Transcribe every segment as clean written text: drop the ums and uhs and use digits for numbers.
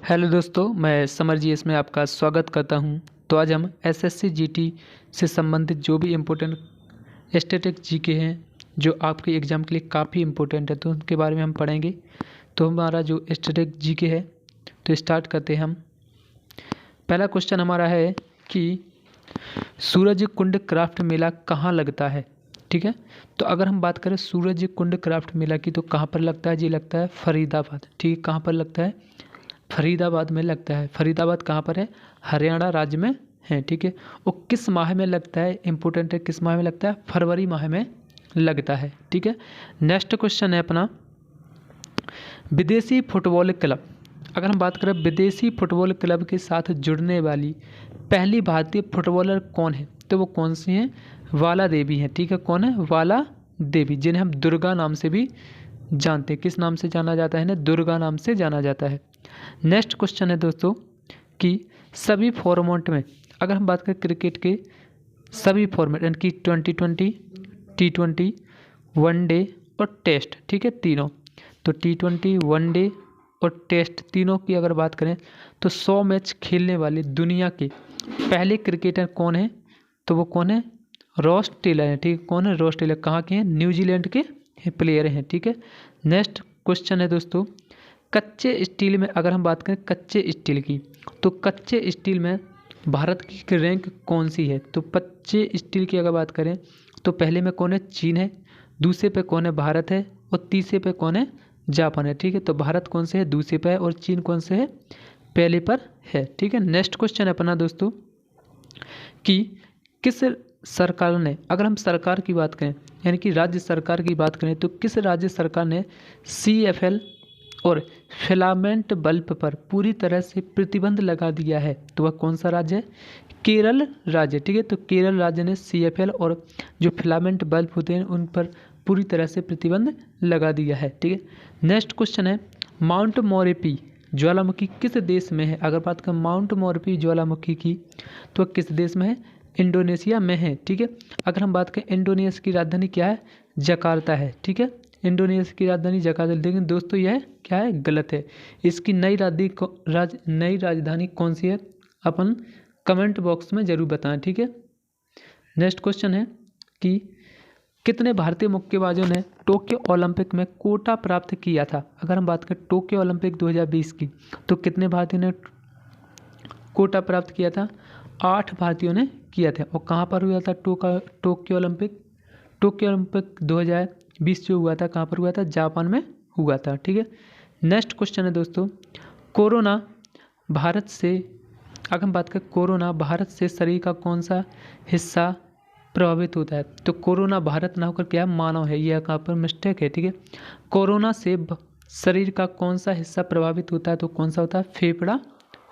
Hello दोस्तों, मैं summer जी इसमें आपका स्वागत करता हूं। तो आज हम एसएससी जीटी से संबंधित जो भी इम्पोर्टेंट स्टैटिक जीके हैं जो आपके एग्ज़ाम के लिए काफ़ी इम्पोर्टेंट है तो उनके बारे में हम पढ़ेंगे। तो हमारा जो स्टैटिक जीके है तो स्टार्ट करते हैं हम। पहला क्वेश्चन हमारा है कि सूरज कुंड क्राफ्ट मेला कहाँ लगता है। ठीक है, तो अगर हम बात करें सूरज कुंड क्राफ्ट मेला की तो कहाँ पर लगता है जी, लगता है फरीदाबाद। ठीक है, कहाँ पर लगता है? फरीदाबाद में लगता है। फरीदाबाद कहाँ पर है? हरियाणा राज्य में है। ठीक है, वो किस माह में लगता है? इंपॉर्टेंट है, किस माह में लगता है? फरवरी माह में लगता है। ठीक है, नेक्स्ट क्वेश्चन है अपना विदेशी फुटबॉल क्लब। अगर हम बात करें विदेशी फुटबॉल क्लब के साथ जुड़ने वाली पहली भारतीय फुटबॉलर कौन है, तो वो कौन सी हैं? वाला देवी हैं। ठीक है, कौन है? वाला देवी, जिन्हें हम दुर्गा नाम से भी जानते हैं। किस नाम से जाना जाता है ना? दुर्गा नाम से जाना जाता है। नेक्स्ट क्वेश्चन है दोस्तों कि सभी फॉर्मेट में, अगर हम बात करें क्रिकेट के सभी फॉर्मेट यानी कि 2020, T20, वनडे और टेस्ट, ठीक है, तीनों, तो T20, वनडे और टेस्ट तीनों की अगर बात करें तो 100 मैच खेलने वाले दुनिया के पहले क्रिकेटर कौन है, तो वो कौन है? रॉस टेलर है। ठीक है, कौन है? Ross Taylor. कहाँ के हैं? न्यूजीलैंड के प्लेयर हैं। ठीक है, नेक्स्ट क्वेश्चन है दोस्तों कच्चे स्टील में, अगर हम बात करें कच्चे स्टील की तो कच्चे स्टील में भारत की रैंक कौन सी है? तो कच्चे स्टील की अगर बात करें तो पहले में कौन है? चीन है, दूसरे पे कौन है? भारत है, और तीसरे पे कौन है? जापान है। ठीक है, तो भारत कौन से है? दूसरे पे है, और चीन कौन से है? पहले पर है। ठीक है, नेक्स्ट क्वेश्चन है अपना दोस्तों कि किस सरकार ने, अगर हम सरकार की बात करें यानी कि राज्य सरकार की बात करें तो किस राज्य सरकार ने CFL और फिलामेंट बल्ब पर पूरी तरह से प्रतिबंध लगा दिया है, तो वह कौन सा राज्य है? केरल राज्य। ठीक है, तो केरल राज्य ने CFL और जो फिलामेंट बल्ब होते हैं उन पर पूरी तरह से प्रतिबंध लगा दिया है। ठीक है, नेक्स्ट क्वेश्चन है माउंट मोरेपी ज्वालामुखी किस देश में है? अगर बात करें माउंट मोरेपी ज्वालामुखी की तो किस देश में है? इंडोनेशिया में है। ठीक है, अगर हम बात करें इंडोनेशिया की राजधानी क्या है? जकार्ता है। ठीक है, इंडोनेशिया की राजधानी जकार्ता, लेकिन दोस्तों यह क्या है? गलत है। इसकी नई राजधानी कौन सी है? अपन कमेंट बॉक्स में ज़रूर बताएं। ठीक है, नेक्स्ट क्वेश्चन है कि कितने भारतीय मुक्केबाजों ने टोक्यो ओलंपिक में कोटा प्राप्त किया था? अगर हम बात करें टोक्यो ओलंपिक 2020 की तो कितने भारतीयों ने कोटा प्राप्त किया था? 8 भारतीयों ने किया था। और कहाँ पर हुआ था टोक्यो ओलंपिक? टोक्यो ओलंपिक 2020 जो हुआ था कहाँ पर हुआ था? जापान में हुआ था। ठीक है, नेक्स्ट क्वेश्चन है दोस्तों कोरोना भारत से, अगर हम बात करें कोरोना भारत से शरीर का कौन सा हिस्सा प्रभावित होता है? तो कोरोना भारत ना होकर क्या है? मानव है। यह कहाँ पर मिस्टेक है। ठीक है, कोरोना से शरीर का कौन सा हिस्सा प्रभावित होता है? तो कौन सा होता है? फेफड़ा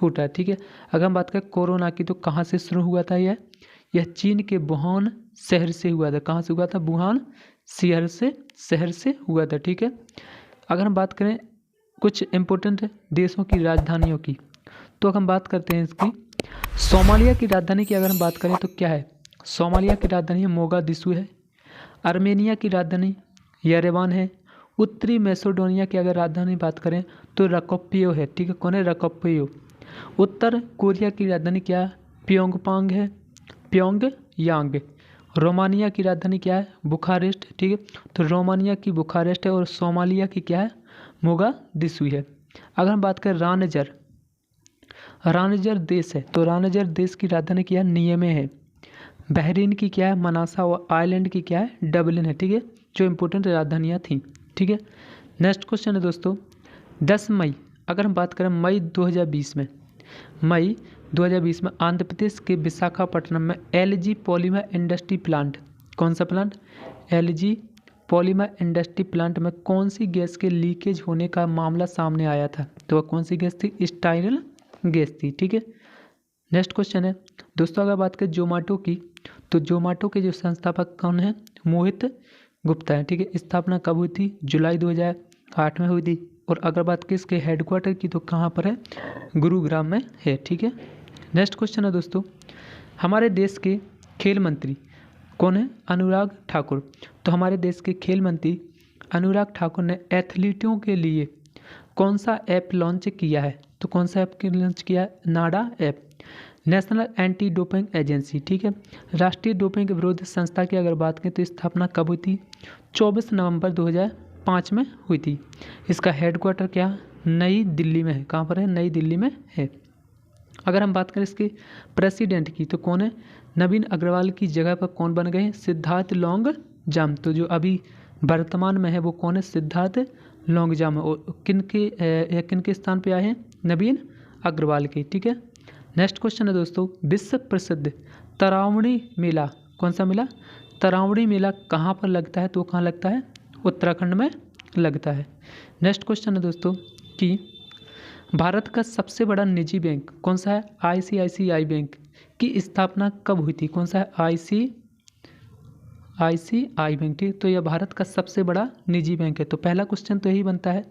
होता है। ठीक है, अगर हम बात करें कोरोना की तो कहाँ से शुरू हुआ था? यह चीन के वुहान शहर से हुआ था। कहाँ से हुआ था? वुहान शहर से हुआ था। ठीक है, अगर हम बात करें कुछ इम्पोर्टेंट देशों की राजधानियों की तो अगर हम बात करते हैं इसकी सोमालिया की राजधानी की अगर हम बात करें तो क्या है? सोमालिया की राजधानी मोगादिशु है। आर्मेनिया की राजधानी येरेवान है। उत्तरी मैसेडोनिया की अगर राजधानी बात करें तो रकोपियो है। ठीक है, कौन है? रकोपियो। उत्तर कोरिया की राजधानी क्या है? प्योंगयांग है, प्योंगयांग। रोमानिया की राजधानी क्या है? बुखारेस्ट। ठीक है, तो रोमानिया की बुखारेस्ट है, और सोमालिया की क्या है? मोगादिशु है। अगर हम बात करें रानजर देश है तो रानजर देश की राजधानी क्या है? नियमे है। बहरीन की क्या है? मनासा। और आयरलैंड की क्या है? डबलिन है। ठीक है, जो इंपॉर्टेंट राजधानियाँ थीं। ठीक है, नेक्स्ट क्वेश्चन है दोस्तों 10 मई, अगर हम बात करें मई 2020 में आंध्र प्रदेश के विशाखापट्टनम में LG पॉलीमर इंडस्ट्री प्लांट, कौन सा plant? LG polymer industry plant में कौन सी गैस के लीकेज होने का मामला सामने आया था? तो वह कौन सी गैस थी? स्टाइरल गैस थी। ठीक है, नेक्स्ट क्वेश्चन है दोस्तों अगर बात करें जोमेटो की तो जोमेटो के जो संस्थापक कौन है? मोहित गुप्ता है। ठीक है, स्थापना कब हुई थी? जुलाई 2008 में हुई थी। और अगर बात करें इसके हेडक्वार्टर की तो कहाँ पर है? गुरुग्राम में है। ठीक है, नेक्स्ट क्वेश्चन है दोस्तों हमारे देश के खेल मंत्री कौन है? अनुराग ठाकुर। तो हमारे देश के खेल मंत्री अनुराग ठाकुर ने एथलीटों के लिए कौन सा ऐप लॉन्च किया है? तो कौन सा ऐप लॉन्च किया है? NADA app. National anti doping agency, ठीक है, राष्ट्रीय डोपिंग विरोध संस्था की अगर बात करें तो स्थापना कब हुई थी? 24 नवंबर 2005 में हुई थी। इसका हेडक्वार्टर क्या? नई दिल्ली में है। कहाँ पर है? नई दिल्ली में है। अगर हम बात करें इसके प्रेसिडेंट की तो कौन है? नवीन अग्रवाल की जगह पर कौन बन गए हैं? सिद्धार्थ लॉन्गजाम। तो जो अभी वर्तमान में है वो कौन है? सिद्धार्थ लॉन्गजाम। और किनके स्थान पे आए हैं? नवीन अग्रवाल के, ठीक है। नेक्स्ट क्वेश्चन है दोस्तों, विश्व प्रसिद्ध तरावड़ी मेला, कौन सा मेला? तरावड़ी मेला कहाँ पर लगता है? तो कहाँ लगता है? उत्तराखंड में लगता है। नेक्स्ट क्वेश्चन है दोस्तों कि भारत का सबसे बड़ा निजी बैंक कौन सा है? ICICI बैंक की स्थापना कब हुई थी? कौन सा है? ICICI बैंक, ठीक। तो यह भारत का सबसे बड़ा निजी बैंक है। तो पहला क्वेश्चन तो यही बनता है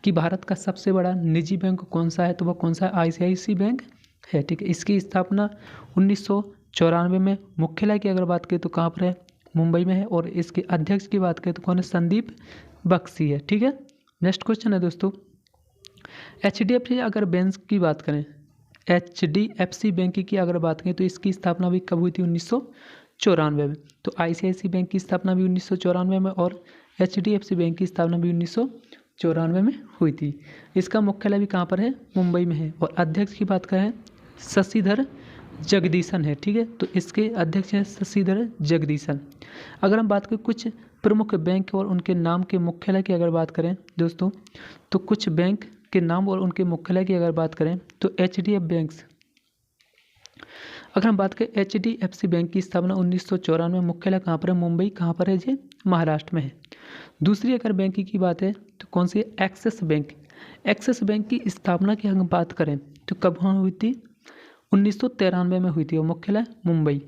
कि भारत का सबसे बड़ा निजी बैंक कौन सा है? तो वह कौन सा है? ICICI बैंक है, ठीक है। इसकी स्थापना 1994 में। मुख्यालय की अगर बात करें तो कहाँ पर है? मुंबई में है। और इसके अध्यक्ष की बात करें तो कौन है? संदीप बख्शी है, ठीक है। नेक्स्ट क्वेश्चन है दोस्तों, HDFC अगर बैंक की बात करें, HDFC बैंक की अगर बात करें तो इसकी स्थापना भी कब हुई थी? 1994 में। तो ICICI बैंक की स्थापना भी 1994 में और HDFC बैंक की स्थापना भी 1994 में हुई थी। इसका मुख्यालय भी कहाँ पर है? मुंबई में है। और अध्यक्ष की बात करें शशिधर जगदीशन है, ठीक है। तो इसके अध्यक्ष हैं शशिधर जगदीशन। अगर हम बात करें कुछ प्रमुख बैंक और उनके नाम के मुख्यालय की अगर बात करें दोस्तों, तो कुछ बैंक के नाम और उनके मुख्यालय की अगर बात करें तो HDFC बैंक्स, अगर हम बात करें HDFC बैंक की स्थापना 1994 में। मुख्यालय कहाँ पर है? मुंबई। कहाँ पर है? जी महाराष्ट्र में है। दूसरी अगर बैंक की बात है तो कौन सी है? Axis bank. एक्सिस बैंक की स्थापना की हम बात करें तो कब हुई थी? 1993 में हुई थी और मुख्यालय मुंबई।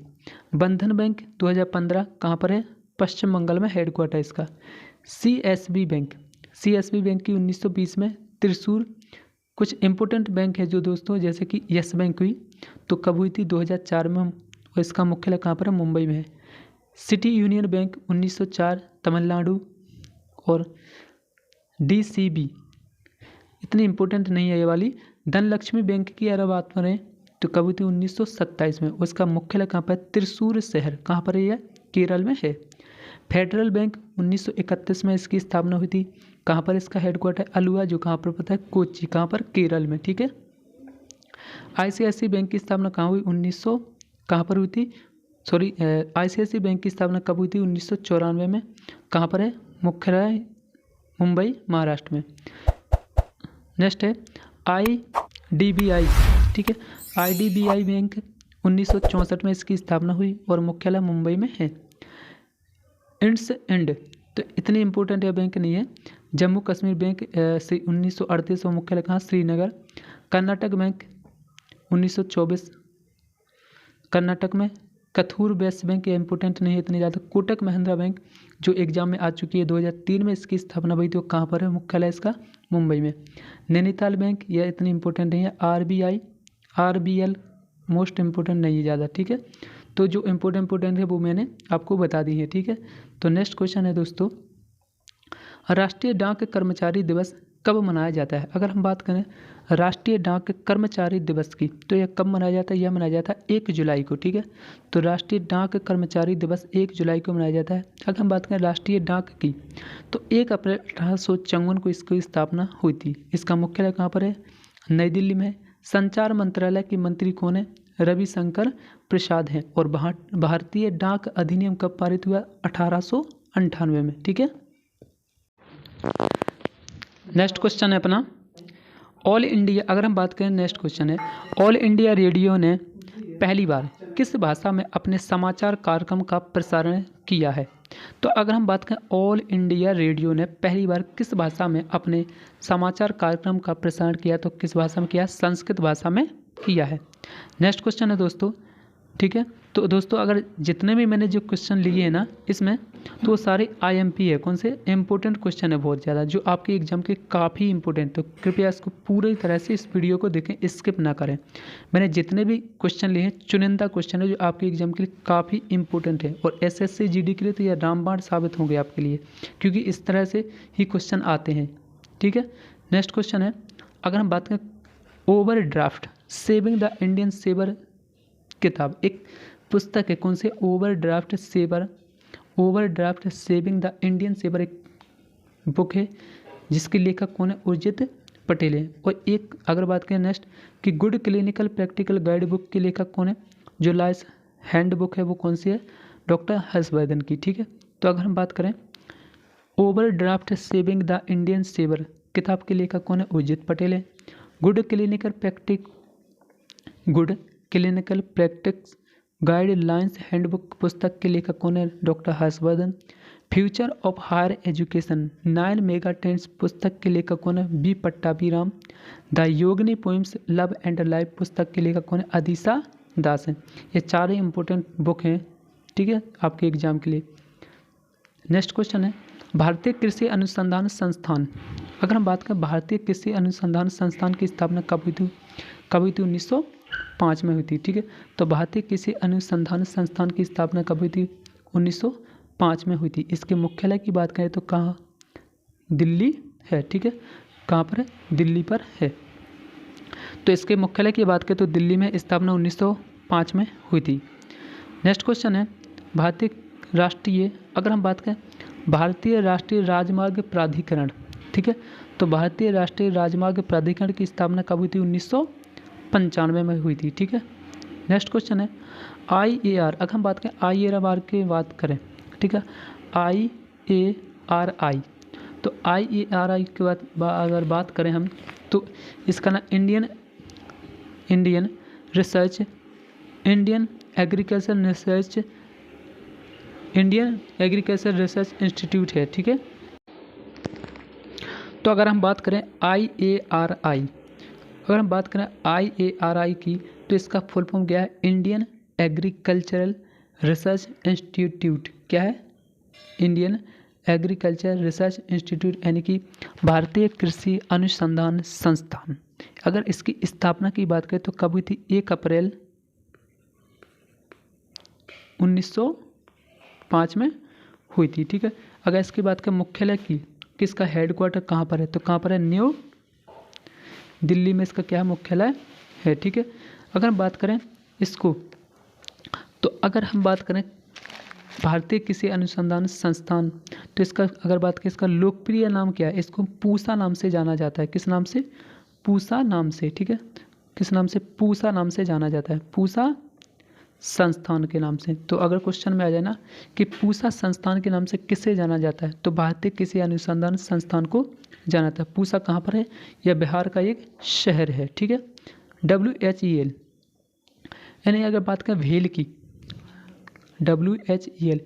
बंधन बैंक 2015, कहाँ पर है? पश्चिम बंगाल में हेडक्वार्टर इसका। CSB बैंक, CSB बैंक की 1920 में त्रिशूर। कुछ इंपोर्टेंट बैंक है जो दोस्तों, जैसे कि यस बैंक हुई तो कब हुई थी? 2004 में। और इसका मुख्यालय कहाँ पर है? मुंबई में है। City union bank 1904 Tamil Nadu. और DCB इतनी इंपॉर्टेंट नहीं है ये वाली। धनलक्ष्मी बैंक की अगर बात करें तो कब हुई थी? 1927 में। उसका मुख्यालय कहाँ पर है? त्रिशूर शहर। कहाँ पर है? यह केरल में है। फेडरल बैंक 1931 में इसकी स्थापना हुई थी। कहाँ पर इसका हेडक्वार्टर? अलुवा, जो कहाँ पर पता है? कोच्चि। कहाँ पर? केरल में, ठीक है। ICICI बैंक की स्थापना कहाँ हुई? कहाँ पर हुई थी? ICICI बैंक की स्थापना कब हुई थी? 1994 में। कहाँ पर है? मुख्यालय मुंबई महाराष्ट्र में। नेक्स्ट है IDBI, ठीक है। IDBI बैंक 1964 में इसकी स्थापना हुई और मुख्यालय मुंबई में है। इंड तो इतनी इंपॉर्टेंट यह बैंक नहीं है। जम्मू कश्मीर बैंक 1938 में मुख्यालय कहाँ? श्रीनगर। कर्नाटक बैंक 1924 कर्नाटक में। कथूर वैश्य बैंक, ये इंपॉर्टेंट नहीं है इतनी ज़्यादा। कोटक महिंद्रा बैंक जो एग्जाम में आ चुकी है, 2003 में इसकी स्थापना हुई थी। कहाँ पर है? मुख्यालय इसका मुंबई में। नैनीताल बैंक, यह इतनी इंपॉर्टेंट नहीं है। RBL मोस्ट इम्पोर्टेंट नहीं है ज़्यादा, ठीक है। तो जो इम्पोर्टेंट है वो मैंने आपको बता दी है, ठीक है। तो नेक्स्ट क्वेश्चन है दोस्तों, राष्ट्रीय डाक कर्मचारी दिवस कब मनाया जाता है? अगर हम बात करें राष्ट्रीय डाक कर्मचारी दिवस की तो यह कब मनाया जाता है? यह मनाया जाता है 1 जुलाई को, ठीक है। तो राष्ट्रीय डाक कर्मचारी दिवस 1 जुलाई को मनाया जाता है। अगर हम बात करें राष्ट्रीय डाक की तो 1 अप्रैल 1854 को इसकी स्थापना हुई थी। इसका मुख्यालय कहाँ पर है? नई दिल्ली में। संचार मंत्रालय के मंत्री कौन है? रविशंकर प्रसाद हैं। और भारतीय डाक अधिनियम कब पारित हुआ? 1898 में, ठीक है। नेक्स्ट क्वेश्चन है अपना ऑल इंडिया, अगर हम बात करें नेक्स्ट क्वेश्चन है ऑल इंडिया रेडियो ने पहली बार किस भाषा में अपने समाचार कार्यक्रम का प्रसारण किया है? तो अगर हम बात करें ऑल इंडिया रेडियो ने पहली बार किस भाषा में अपने समाचार कार्यक्रम का प्रसारण किया, तो किस भाषा में किया? संस्कृत भाषा में किया है। नेक्स्ट क्वेश्चन है दोस्तों, ठीक है। तो दोस्तों अगर जितने भी मैंने जो क्वेश्चन लिए हैं ना इसमें, तो वो सारे IMP है। कौन से? इंपॉर्टेंट क्वेश्चन है बहुत ज़्यादा, जो आपके एग्जाम के काफ़ी इंपॉर्टेंट। तो कृपया इसको पूरी तरह से इस वीडियो को देखें, स्किप ना करें। मैंने जितने भी क्वेश्चन लिए हैं चुनिंदा क्वेश्चन है जो आपके एग्जाम के लिए काफ़ी इंपॉर्टेंट है। और SSC GD के लिए तो यह रामबाण साबित होंगे आपके लिए, क्योंकि इस तरह से ही क्वेश्चन आते हैं, ठीक है। नेक्स्ट क्वेश्चन है, अगर हम बात करें overdraft saving the Indian saver किताब एक पुस्तक है, कौन से? Overdraft saving the Indian saver एक बुक है जिसके लेखक कौन है? उर्जित पटेल है। और एक अगर बात करें नेक्स्ट कि good clinical practical guide book के लेखक कौन है? जो लाइस हैंड बुक है वो कौन सी है? डॉक्टर हर्षवर्धन की। ठीक है, तो अगर हम बात करें overdraft saving the Indian saver किताब के लेखक कौन है? उर्जित पटेल है। Good clinical practice guidelines handbook पुस्तक के लेखक कौन है? Doctor Harshvardhan. Future of higher education 9 mega trends पुस्तक के लेखक कौन है? B Pattabhiram. The Yogini poems love and life पुस्तक के लेखक कौन है? अदिशा दास है। ये चार ही इंपॉर्टेंट बुक हैं, ठीक है, आपके एग्जाम के लिए। नेक्स्ट क्वेश्चन है भारतीय कृषि अनुसंधान संस्थान। अगर हम बात करें भारतीय कृषि अनुसंधान संस्थान की स्थापना कब हुई थी? 1905 में हुई थी। ठीक है, तो भारतीय कृषि अनुसंधान संस्थान की स्थापना कब हुई थी? 1905 में हुई थी। इसके मुख्यालय की बात करें तो कहाँ? दिल्ली है। ठीक है, कहाँ पर है? दिल्ली पर है। तो इसके मुख्यालय की बात करें तो दिल्ली में स्थापना 1905 में हुई थी। नेक्स्ट क्वेश्चन है अगर हम बात करें भारतीय राष्ट्रीय राजमार्ग प्राधिकरण। ठीक है, तो भारतीय राष्ट्रीय राजमार्ग प्राधिकरण की स्थापना कब हुई थी? 1995 में हुई थी। ठीक है, नेक्स्ट क्वेश्चन है IAR। अगर हम बात करें IAR की बात करें, ठीक है, IARI, तो IARI की अगर बात करें हम तो इसका ना इंडियन एग्रीकल्चर रिसर्च इंस्टीट्यूट है। ठीक है, तो अगर हम बात करें IARI की तो इसका फुल फॉर्म क्या है? Indian agricultural research institute. क्या है? इंडियन एग्रीकल्चर रिसर्च इंस्टीट्यूट, यानी कि भारतीय कृषि अनुसंधान संस्थान। अगर इसकी स्थापना की बात करें तो कब हुई थी? 1 अप्रैल 1905 में हुई थी। ठीक है, अगर इसकी बात करें मुख्यालय की, किसका हेडक्वार्टर कहाँ पर है? तो कहाँ पर है? न्यू दिल्ली में इसका क्या मुख्यालय है। ठीक है, अगर हम बात करें इसको तो अगर हम बात करें भारतीय कृषि अनुसंधान संस्थान तो इसका अगर बात करें इसका लोकप्रिय नाम क्या है? इसको पूसा नाम से जाना जाता है। किस नाम से? पूसा नाम से। ठीक है, किस नाम से? पूसा नाम से जाना जाता है, पूसा संस्थान के नाम से। तो अगर क्वेश्चन में आ जाए ना कि पूसा संस्थान के नाम से किसे जाना जाता है तो भारतीय कृषि अनुसंधान संस्थान को जाना जाता है। पूसा कहाँ पर है? यह बिहार का एक शहर है। ठीक है, WHEL, यानी अगर बात करें भेल की, WHEL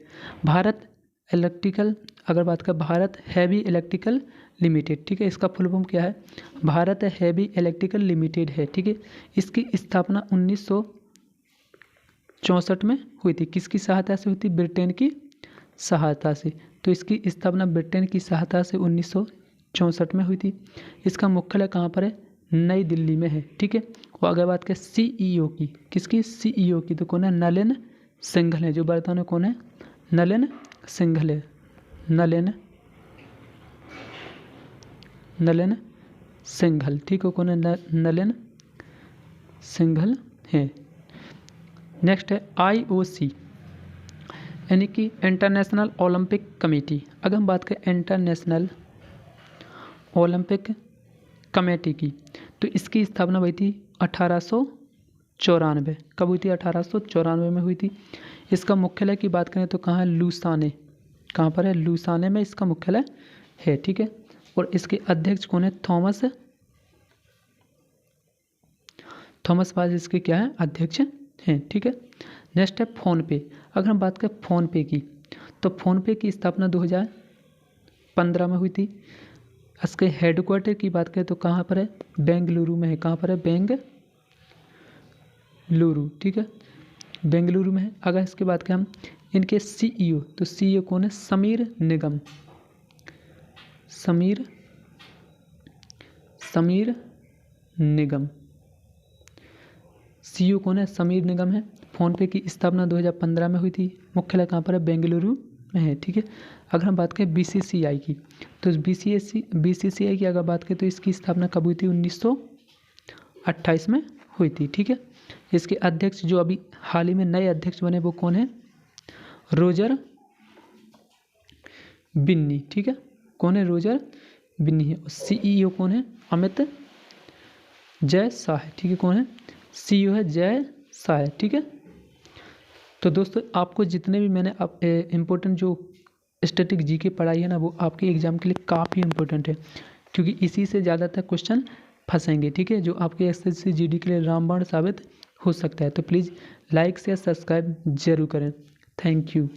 भारत इलेक्ट्रिकल, अगर बात करें भारत हैवी इलेक्ट्रिकल लिमिटेड। ठीक है, इसका फुल फॉर्म क्या है? भारत हैवी इलेक्ट्रिकल लिमिटेड है। ठीक है, इसकी स्थापना 1964 में हुई थी। किसकी सहायता से हुई थी? ब्रिटेन की सहायता से। तो इसकी स्थापना ब्रिटेन की सहायता से 1964 में हुई थी। इसका मुख्यालय कहाँ पर है? नई दिल्ली में है। ठीक है, और अगर बात करें CEO की, किसकी? CEO की तो कौन है? नलिन सिंघल है। जो वर्तमान में कौन है? नलिन सिंघल है। नलिन सिंघल। ठीक है, कौन है? नलिन सिंघल है। नेक्स्ट है IOC, यानी कि इंटरनेशनल ओलंपिक कमेटी। अगर हम बात करें इंटरनेशनल ओलंपिक कमेटी की तो इसकी स्थापना हुई थी 1894। कब हुई थी? 1894 में हुई थी। इसका मुख्यालय की बात करें तो कहाँ है? लुसाने। कहाँ पर है? लुसाने में इसका मुख्यालय है। ठीक है, और इसके अध्यक्ष कौन है? थॉमस बाज इसके क्या है? अध्यक्ष हैं। ठीक है, नेक्स्ट है फ़ोनपे। अगर हम बात करें फ़ोनपे की तो फ़ोनपे की स्थापना 2015 में हुई थी। इसके हेडक्वार्टर की बात करें तो कहाँ पर है? बेंगलुरु में है। कहाँ पर है? बेंगलुरु। ठीक है, बेंगलुरु में है। अगर इसकी बात करें हम इनके CEO तो CEO कौन है? समीर निगम। CEO कौन है? समीर निगम है। फ़ोनपे की स्थापना 2015 में हुई थी। मुख्यालय कहाँ पर है? बेंगलुरु में है। ठीक है, अगर हम बात करें BCCI की तो BCCI की अगर बात करें तो इसकी स्थापना कब हुई थी? 28 में हुई थी। ठीक है, इसके अध्यक्ष जो अभी हाल ही में नए अध्यक्ष बने वो कौन है? रोजर बिन्नी। ठीक है, कौन है? रोजर बिन्नी है। सीईओ कौन है? अमित जय शाह है। ठीक है, कौन है? सीईओ है जय शाह है। ठीक है, तो दोस्तों आपको जितने भी मैंने इम्पोर्टेंट जो स्टैटिक जीके पढ़ाई है ना, वो आपके एग्जाम के लिए काफ़ी इंपॉर्टेंट है, क्योंकि इसी से ज़्यादातर क्वेश्चन फंसेंगे। ठीक है, जो आपके एसएससी जीडी के लिए रामबाण साबित हो सकता है। तो प्लीज़ लाइक शेयर सब्सक्राइब जरूर करें। Thank you.